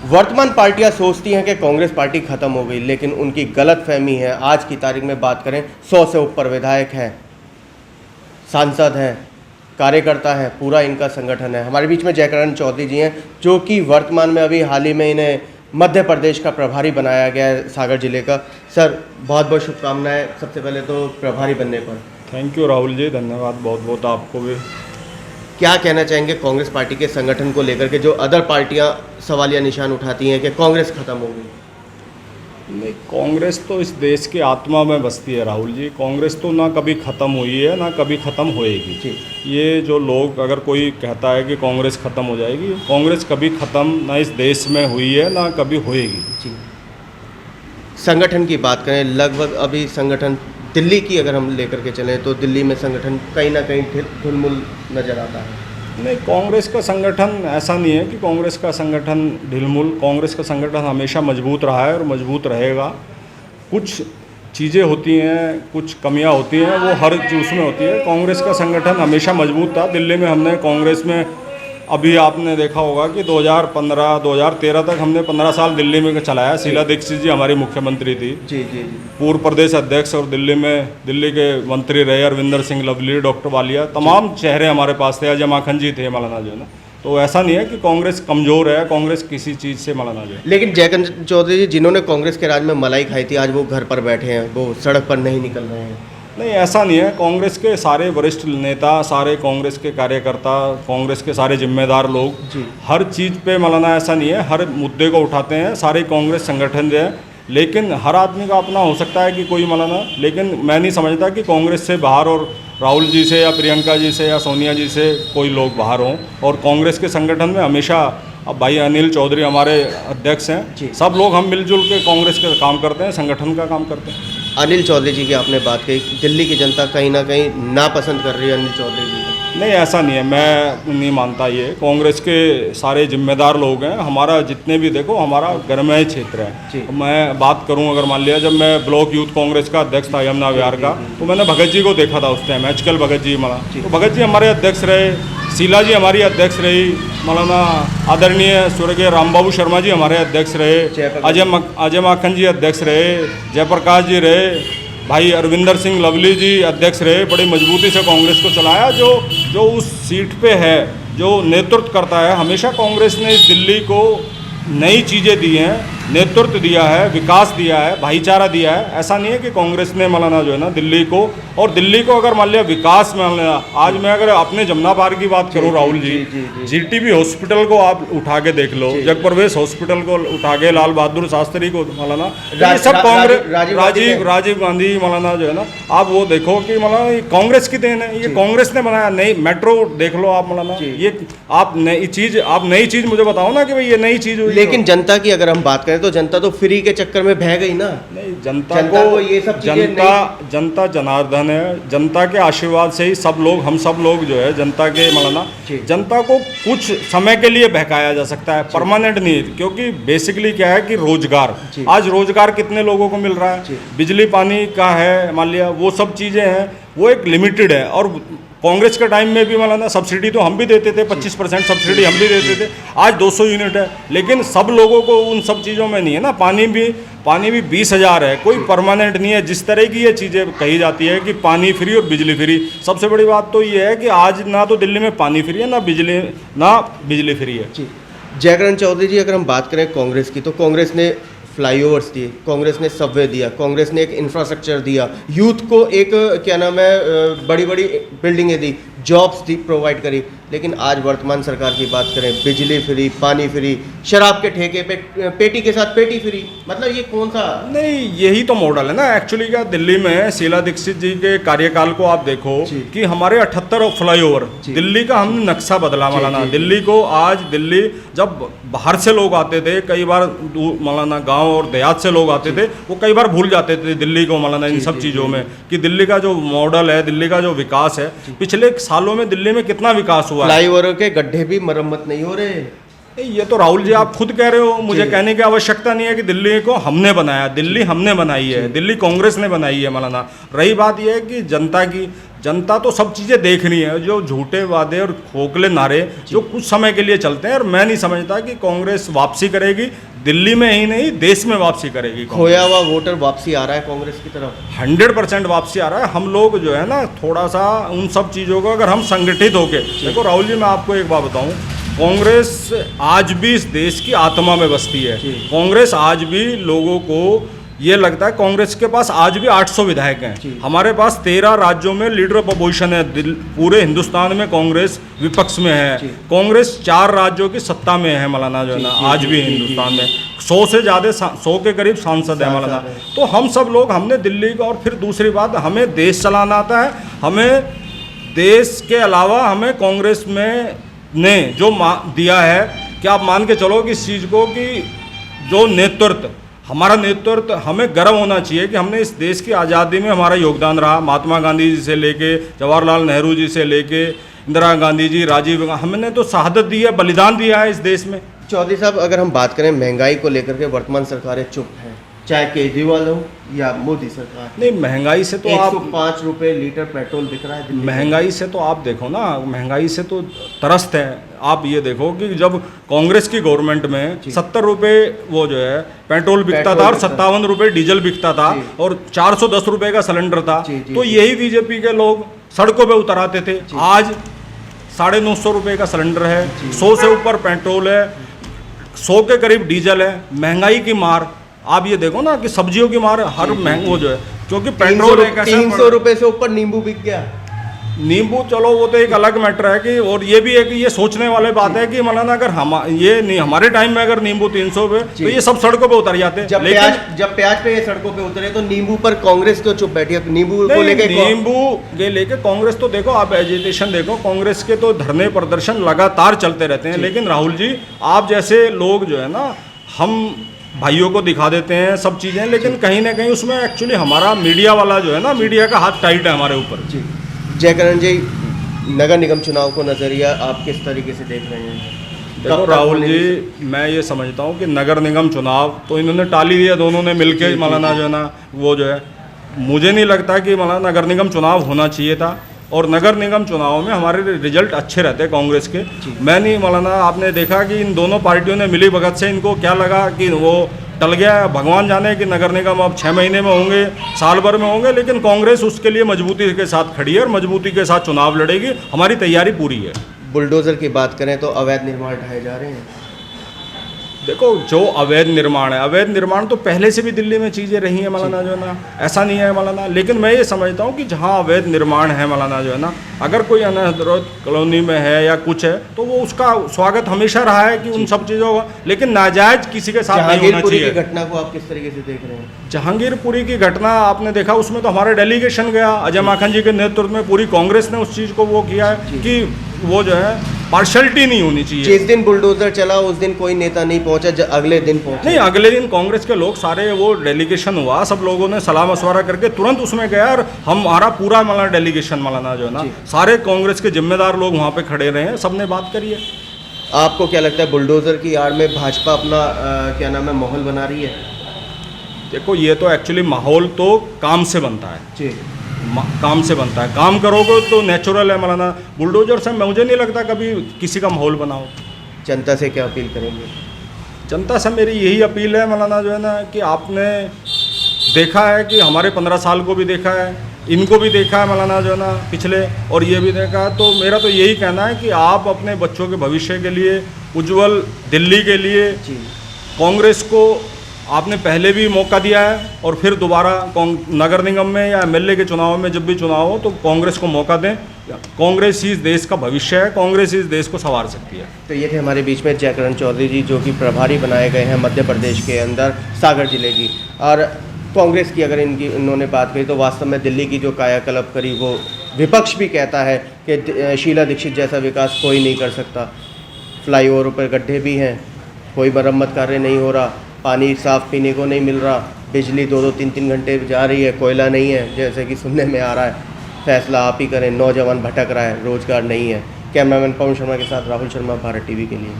वर्तमान पार्टियां सोचती हैं कि कांग्रेस पार्टी खत्म हो गई, लेकिन उनकी गलतफहमी है। आज की तारीख में बात करें, 100 से ऊपर विधायक हैं, सांसद हैं, कार्यकर्ता है, पूरा इनका संगठन है। हमारे बीच में जयकरण चौधरी जी हैं, जो कि वर्तमान में अभी हाल ही में इन्हें मध्य प्रदेश का प्रभारी बनाया गया है, सागर जिले का। सर, बहुत बहुत शुभकामनाएं सबसे पहले तो प्रभारी बनने पर। थैंक यू राहुल जी, धन्यवाद बहुत बहुत आपको भी। क्या कहना चाहेंगे कांग्रेस पार्टी के संगठन को लेकर के, जो अदर पार्टियां सवालिया निशान उठाती हैं कि कांग्रेस खत्म हो गई? नहीं, कांग्रेस तो इस देश की आत्मा में बसती है राहुल जी। कांग्रेस तो ना कभी ख़त्म हुई है ना कभी ख़त्म होएगी जी। ये जो लोग, अगर कोई कहता है कि कांग्रेस ख़त्म हो जाएगी, कांग्रेस कभी ख़त्म ना इस देश में हुई है ना कभी होएगी जी। संगठन की बात करें, लगभग अभी संगठन दिल्ली की अगर हम लेकर के चलें तो दिल्ली में संगठन कहीं ना कहीं ढुलमुल नज़र आता है। नहीं, कांग्रेस का संगठन ऐसा नहीं है कि कांग्रेस का संगठन ढिलमुल। कांग्रेस का संगठन हमेशा मजबूत रहा है और मजबूत रहेगा। कुछ चीज़ें होती हैं, कुछ कमियां होती हैं, वो हर चीज़ में होती है। कांग्रेस का संगठन हमेशा मजबूत था। दिल्ली में हमने कांग्रेस में, अभी आपने देखा होगा कि 2015-2013 तक हमने 15 साल दिल्ली में चलाया। शीला दीक्षित जी हमारी मुख्यमंत्री थी जी जी जी। पूर्व प्रदेश अध्यक्ष, और दिल्ली के मंत्री रहे अरविंदर सिंह लवली, डॉक्टर वालिया, तमाम चेहरे हमारे पास थे। अजय माखन जी थे मौलाना जो है ना। तो ऐसा नहीं है कि कांग्रेस कमज़ोर है, कांग्रेस किसी चीज़ से मौलाना जो है। लेकिन जयकरण चौधरी जी, जिन्होंने कांग्रेस के राज में मलाई खाई थी, आज वो घर पर बैठे हैं, वो सड़क पर नहीं निकल रहे हैं। नहीं, ऐसा नहीं है। कांग्रेस के सारे वरिष्ठ नेता, सारे कांग्रेस के कार्यकर्ता, कांग्रेस के सारे जिम्मेदार लोग जी। हर चीज़ पे मौलाना, ऐसा नहीं है, हर मुद्दे को उठाते हैं सारे कांग्रेस संगठन जो है। लेकिन हर आदमी का अपना हो सकता है कि कोई मौलाना, लेकिन मैं नहीं समझता कि कांग्रेस से बाहर और राहुल जी से या प्रियंका जी से या सोनिया जी से कोई लोग बाहर हों। और कांग्रेस के संगठन में हमेशा, अब भाई अनिल चौधरी हमारे अध्यक्ष हैं, सब लोग हम मिलजुल के कांग्रेस का काम करते हैं, संगठन का काम करते हैं। अनिल चौधरी जी की आपने बात कही, दिल्ली की जनता कहीं ना कहीं नापसंद कर रही है अनिल चौधरी जी को। नहीं, ऐसा नहीं है, मैं नहीं मानता। ये कांग्रेस के सारे जिम्मेदार लोग हैं। हमारा जितने भी देखो, हमारा गरमय क्षेत्र है। मैं बात करूं, अगर मान लिया, जब मैं ब्लॉक यूथ कांग्रेस का अध्यक्ष था यमुना विहार का, तो मैंने भगत जी को देखा था उस टाइम, एचकल भगत जी मला। तो भगत जी हमारे अध्यक्ष रहे, शीला जी हमारी अध्यक्ष रही, मौलाना आदरणीय स्वर्गीय रामबाबू शर्मा जी हमारे अध्यक्ष रहे, अजय माखन जी अध्यक्ष रहे, जयप्रकाश जी रहे, भाई अरविंदर सिंह लवली जी अध्यक्ष रहे। बड़ी मजबूती से कांग्रेस को चलाया। जो उस सीट पे है, जो नेतृत्व करता है, हमेशा कांग्रेस ने इस दिल्ली को नई चीज़ें दी हैं, नेतृत्व दिया है, विकास दिया है, भाईचारा दिया है। ऐसा नहीं है कि कांग्रेस ने मौलाना जो है ना दिल्ली को, और दिल्ली को अगर मान लिया विकास में, आज मैं अगर अपने जमुना पार की बात करूं राहुल जी, जीटीबी हॉस्पिटल को आप उठा के देख लो, जगप्रवेश हॉस्पिटल को उठा के, लाल बहादुर शास्त्री को मौलाना, ये सब कांग्रेस, राजीव गांधी मौलाना जो है ना, आप वो देखो कि मौलाना ये कांग्रेस की देन है, ये कांग्रेस ने बनाया। नई मेट्रो देख लो आप मौलाना, ये आप नई चीज़ मुझे बताओ ना कि भाई ये नई चीज़ हुई। लेकिन जनता की अगर हम बात करें तो जनता तो फ्री के चक्कर में बह गई ना। नहीं, जनता को ये सब जनता जनार्दन है। जनता के आशीर्वाद से ही हम सब लोग जो है जनता के मौलाना, जनता को कुछ समय के लिए बहकाया जा सकता है, परमानेंट नहीं। क्योंकि बेसिकली क्या है कि रोजगार, आज रोजगार कितने लोगों को मिल रहा है, बिजली पानी का है, मान लिया, वो सब चीज़ें हैं, वो एक लिमिटेड है। और कांग्रेस के टाइम में भी मौलाना सब्सिडी तो हम भी देते थे, 25% सब्सिडी हम भी देते थे। आज 200 यूनिट है, लेकिन सब लोगों को उन सब चीज़ों में नहीं है ना। पानी भी 20,000 है, कोई परमानेंट नहीं है। जिस तरह की ये चीज़ें कही जाती है कि पानी फ्री और बिजली फ्री, सबसे बड़ी बात तो ये है कि आज ना तो दिल्ली में पानी फ्री है, ना बिजली फ्री है। जयकरण चौधरी जी, अगर हम बात करें कांग्रेस की, तो कांग्रेस ने फ्लाईओवर्स दिए, कांग्रेस ने सबवे दिया, कांग्रेस ने एक इंफ्रास्ट्रक्चर दिया, यूथ को एक क्या नाम है, बड़ी बड़ी बिल्डिंगें दी, जॉब्स दी, प्रोवाइड करी। लेकिन आज वर्तमान सरकार की बात करें, बिजली फ्री, पानी फ्री, शराब के ठेके पे पेटी के साथ पेटी फ्री, मतलब ये कौन सा? नहीं, यही तो मॉडल है ना एक्चुअली। क्या दिल्ली में शीला दीक्षित जी के कार्यकाल को आप देखो कि हमारे 78 फ्लाईओवर, दिल्ली का हमने नक्शा बदला मौलाना। दिल्ली को आज, दिल्ली जब बाहर से लोग आते थे, कई बार मौलाना गांव और देहात से लोग आते थे, वो कई बार भूल जाते थे दिल्ली को मौलाना, इन सब चीज़ों में, कि दिल्ली का जो मॉडल है, दिल्ली का जो विकास है, पिछले सालों में दिल्ली में कितना विकास हुआ। फ्लाईओवर के गड्ढे भी मरम्मत नहीं हो रहे। ये तो राहुल जी आप खुद कह रहे हो, मुझे कहने की आवश्यकता नहीं है कि दिल्ली को हमने बनाया। दिल्ली हमने बनाई है, दिल्ली कांग्रेस ने बनाई है मौलाना। रही बात यह है कि जनता तो सब चीज़ें देख रही है, जो झूठे वादे और खोखले नारे जो कुछ समय के लिए चलते हैं, और मैं नहीं समझता कि कांग्रेस वापसी करेगी, दिल्ली में ही नहीं देश में वापसी करेगी। खोया हुआ वोटर वापसी आ रहा है कांग्रेस की तरफ, 100% वापसी आ रहा है। हम लोग जो है ना थोड़ा सा उन सब चीज़ों को अगर हम संगठित होके, देखो राहुल जी मैं आपको एक बात बताऊं, कांग्रेस आज भी इस देश की आत्मा में बसती है। कांग्रेस आज भी लोगों को ये लगता है, कांग्रेस के पास आज भी 800 विधायक हैं, हमारे पास 13 राज्यों में लीडर ऑफ अपोजिशन है, पूरे हिंदुस्तान में कांग्रेस विपक्ष में है, कांग्रेस 4 राज्यों की सत्ता में है मौलाना जो है ना, आज भी हिंदुस्तान में 100 से ज़्यादा 100 के करीब सांसद है मौलाना। तो हम सब लोग, हमने दिल्ली का, और फिर दूसरी बात हमें देश चलाना आता है, हमें देश के अलावा हमें कांग्रेस में ने जो दिया है, क्या आप मान के चलो कि इस चीज़ को कि जो नेतृत्व, हमारा नेतृत्व, हमें गर्व होना चाहिए कि हमने इस देश की आज़ादी में हमारा योगदान रहा। महात्मा गांधी जी से लेके जवाहरलाल नेहरू जी से लेके इंदिरा गांधी जी, राजीव गांधी, हमने तो शहादत दी है, बलिदान दिया है इस देश में। चौधरी साहब, अगर हम बात करें महंगाई को लेकर के, वर्तमान सरकारें चुप हैं, चाहे केजरीवाल हो या मोदी सरकार। नहीं, महंगाई से तो 105 रुपये लीटर पेट्रोल बिक रहा है। महंगाई से तो आप देखो ना, महंगाई से तो त्रस्त है। आप ये देखो कि जब कांग्रेस की गवर्नमेंट में 70 रुपये वो जो है पेट्रोल बिकता था और 57 रुपये डीजल बिकता था और 410 रुपये का सिलेंडर था, तो यही बीजेपी के लोग सड़कों पे उतर आते थे। आज 950 रुपये का सिलेंडर है, 100 से ऊपर पेट्रोल है, 100 के करीब डीजल है। महंगाई की मार आप ये देखो ना कि सब्जियों की मार हर महंगो जो है, क्योंकि पेट्रोल 300 रुपये से ऊपर नींबू बिक गया। नींबू चलो वो तो एक अलग मैटर है कि, और ये भी है कि ये सोचने वाले बात है कि मौलाना अगर हम ये नहीं, हमारे टाइम में अगर नींबू 300 पे तो ये सब सड़कों पे उतर जाते। जब प्याज पे ये सड़कों पे उतरे तो नींबू पर कांग्रेस क्यों चुप बैठी है? नींबू को लेके कांग्रेस तो देखो, आप एजिटेशन देखो, कांग्रेस के तो धरने प्रदर्शन लगातार चलते रहते हैं। लेकिन राहुल जी, आप जैसे लोग जो है ना, हम भाइयों को दिखा देते हैं सब चीज़ें, लेकिन कहीं ना कहीं उसमें एक्चुअली हमारा मीडिया वाला जो है ना, मीडिया का हाथ टाइट है हमारे ऊपर। जी जयकरण जी, नगर निगम चुनाव को नज़रिया आप किस तरीके से देख रहे हैं? देखो राहुल जी, मैं ये समझता हूँ कि नगर निगम चुनाव तो इन्होंने टाल ही दिया, दोनों ने मिलकर मौलाना जो है ना, वो जो है, मुझे नहीं लगता कि मौलाना नगर निगम चुनाव होना चाहिए था। और नगर निगम चुनाव में हमारे रिजल्ट अच्छे रहते हैं कांग्रेस के। मैं नहीं मौलाना, आपने देखा कि इन दोनों पार्टियों ने मिली भगत से, इनको क्या लगा कि वो टल गया, भगवान जाने कि नगर निगम अब 6 महीने में होंगे, साल भर में होंगे, लेकिन कांग्रेस उसके लिए मजबूती के साथ खड़ी है और मजबूती के साथ चुनाव लड़ेगी। हमारी तैयारी पूरी है। बुलडोजर की बात करें तो अवैध निर्माण ढाए जा रहे हैं। देखो, जो अवैध निर्माण है, अवैध निर्माण तो पहले से भी दिल्ली में चीज़ें रही हैं मौलाना जो है ना, ऐसा नहीं है मौलाना। लेकिन मैं ये समझता हूँ कि जहाँ अवैध निर्माण है मौलाना जो है ना, अगर कोई अनहदरत कॉलोनी में है या कुछ है तो वो उसका स्वागत हमेशा रहा है कि उन सब चीज़ों का, लेकिन नाजायज किसी के साथ नहीं होना चाहिए। की घटना को आप किस तरीके से देख रहे हैं? जहांगीरपुरी की घटना आपने देखा, उसमें तो हमारा डेलीगेशन गया, अजय माखन जी के नेतृत्व में पूरी कांग्रेस ने उस चीज़ को वो किया है कि वो जो है पार्शलिटी नहीं होनी चाहिए। जिस दिन बुलडोजर चला उस दिन कोई नेता नहीं पहुंचा, अगले दिन पहुंचा। नहीं, अगले दिन कांग्रेस के लोग सारे, वो डेलीगेशन हुआ, सब लोगों ने सलाह मशवरा करके तुरंत उसमें गया, और हमारा पूरा मौलाना डेलीगेशन मौलाना जो है ना, सारे कांग्रेस के जिम्मेदार लोग वहाँ पे खड़े रहे हैं, सबने बात करी है। आपको क्या लगता है बुलडोजर की आड़ में भाजपा अपना क्या नाम है माहौल बना रही है? देखो, ये तो एक्चुअली माहौल तो काम से बनता है जी, काम से बनता है। काम करोगे तो नेचुरल है मौलाना। बुलडोजर से मुझे नहीं लगता कभी किसी का माहौल बनाओ। जनता से क्या अपील करेंगे? जनता से मेरी यही अपील है मौलाना जो है ना, कि आपने देखा है कि हमारे 15 साल को भी देखा है, इनको भी देखा है मौलाना जो है ना पिछले, और ये भी देखा है। तो मेरा तो यही कहना है कि आप अपने बच्चों के भविष्य के लिए, उज्जवल दिल्ली के लिए, कांग्रेस को आपने पहले भी मौका दिया है और फिर दोबारा नगर निगम में या एमएलए के चुनाव में जब भी चुनाव हो तो कांग्रेस को मौका दें। कांग्रेस ही इस देश का भविष्य है, कांग्रेस ही इस देश को संवार सकती है। तो ये थे हमारे बीच में जयकरण चौधरी जी, जो कि प्रभारी बनाए गए हैं मध्य प्रदेश के अंदर सागर जिले की। और कांग्रेस की अगर इन्होंने बात करी तो वास्तव में दिल्ली की जो कायाकल्प करी, वो विपक्ष भी कहता है कि शीला दीक्षित जैसा विकास कोई नहीं कर सकता। फ्लाईओवर पर गड्ढे भी हैं, कोई मरम्मत कार्य नहीं हो रहा, पानी साफ़ पीने को नहीं मिल रहा, बिजली 2-2, 3-3 घंटे जा रही है, कोयला नहीं है जैसे कि सुनने में आ रहा है। फैसला आप ही करें, नौजवान भटक रहा है, रोजगार नहीं है। कैमरामैन पवन शर्मा के साथ राहुल शर्मा, भारत टीवी के लिए।